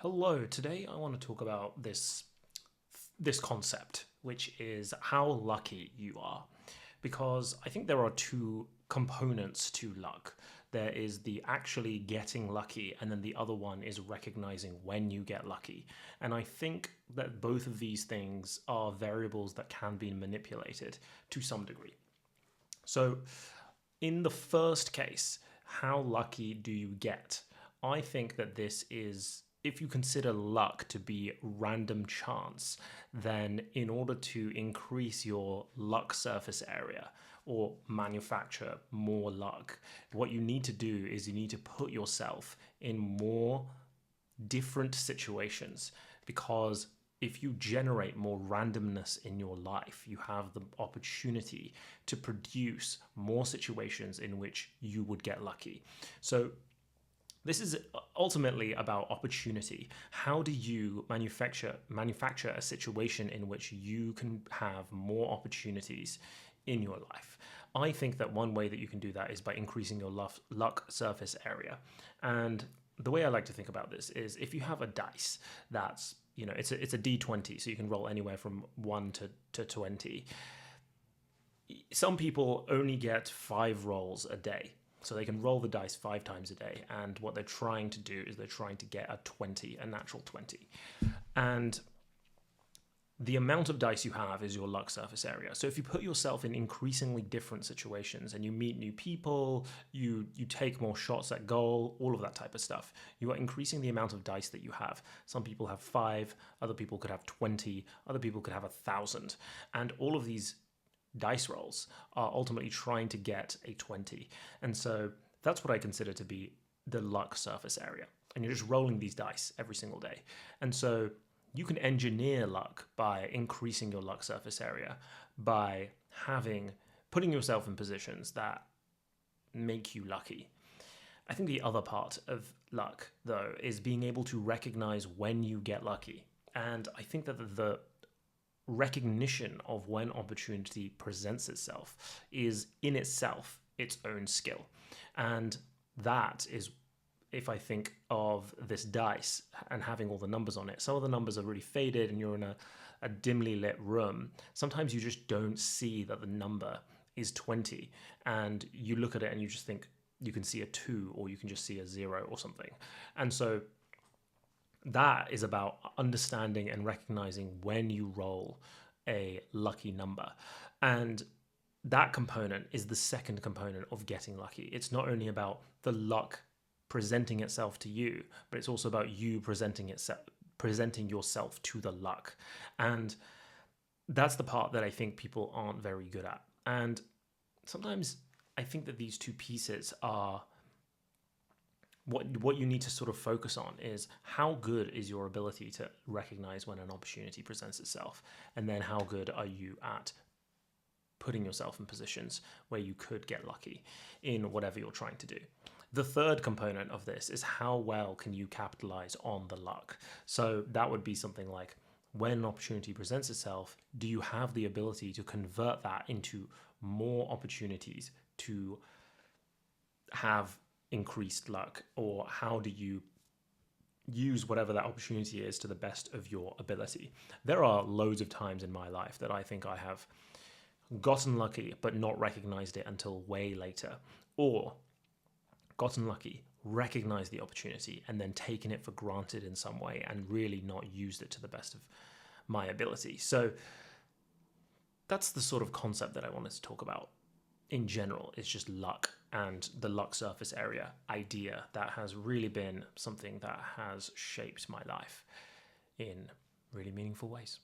Hello, today I want to talk about this concept, which is how lucky you are. Because I think there are two components to luck. There is the actually getting lucky, and then the other one is recognizing when you get lucky. And I think that both of these things are variables that can be manipulated to some degree. So, in the first case, how lucky do you get? I think that this is, if you consider luck to be random chance, then in order to increase your luck surface area or manufacture more luck, what you need to do is you need to put yourself in more different situations, because if you generate more randomness in your life, you have the opportunity to produce more situations in which you would get lucky. So this is ultimately about opportunity. How do you manufacture a situation in which you can have more opportunities in your life? I think that one way that you can do that is by increasing your luck surface area. And the way I like to think about this is, if you have a dice that's, it's a D20, so you can roll anywhere from 1 to 20. Some people only get 5 rolls a day. So they can roll the dice 5 times a day, and what they're trying to do is they're trying to get a natural 20. And the amount of dice you have is your luck surface area. So if you put yourself in increasingly different situations and you meet new people, you take more shots at goal, all of that type of stuff, you are increasing the amount of dice that you have. Some people have 5, other people could have 20, other people could have 1,000. And all of these dice rolls are ultimately trying to get a 20. And so that's what I consider to be the luck surface area. And you're just rolling these dice every single day. And so you can engineer luck by increasing your luck surface area, by putting yourself in positions that make you lucky. I think the other part of luck, though, is being able to recognize when you get lucky. And I think that the recognition of when opportunity presents itself is in itself its own skill. And that is, if I think of this dice and having all the numbers on it, some of the numbers are really faded and you're in a dimly lit room. Sometimes you just don't see that the number is 20, and you look at it and you just think you can see a 2, or you can just see a 0 or something. And so that is about understanding and recognizing when you roll a lucky number. And that component is the second component of getting lucky. It's not only about the luck presenting itself to you, but it's also about you presenting yourself to the luck. And that's the part that I think people aren't very good at. And sometimes I think that these two pieces are what you need to sort of focus on. Is how good is your ability to recognize when an opportunity presents itself, and then how good are you at putting yourself in positions where you could get lucky in whatever you're trying to do. The third component of this is how well can you capitalize on the luck. So that would be something like, when an opportunity presents itself, do you have the ability to convert that into more opportunities to have increased luck? Or how do you use whatever that opportunity is to the best of your ability? There are loads of times in my life that I think I have gotten lucky but not recognized it until way later, or gotten lucky, recognized the opportunity, and then taken it for granted in some way and really not used it to the best of my ability. So that's the sort of concept that I wanted to talk about in general. It's just luck and the luck surface area idea that has really been something that has shaped my life in really meaningful ways.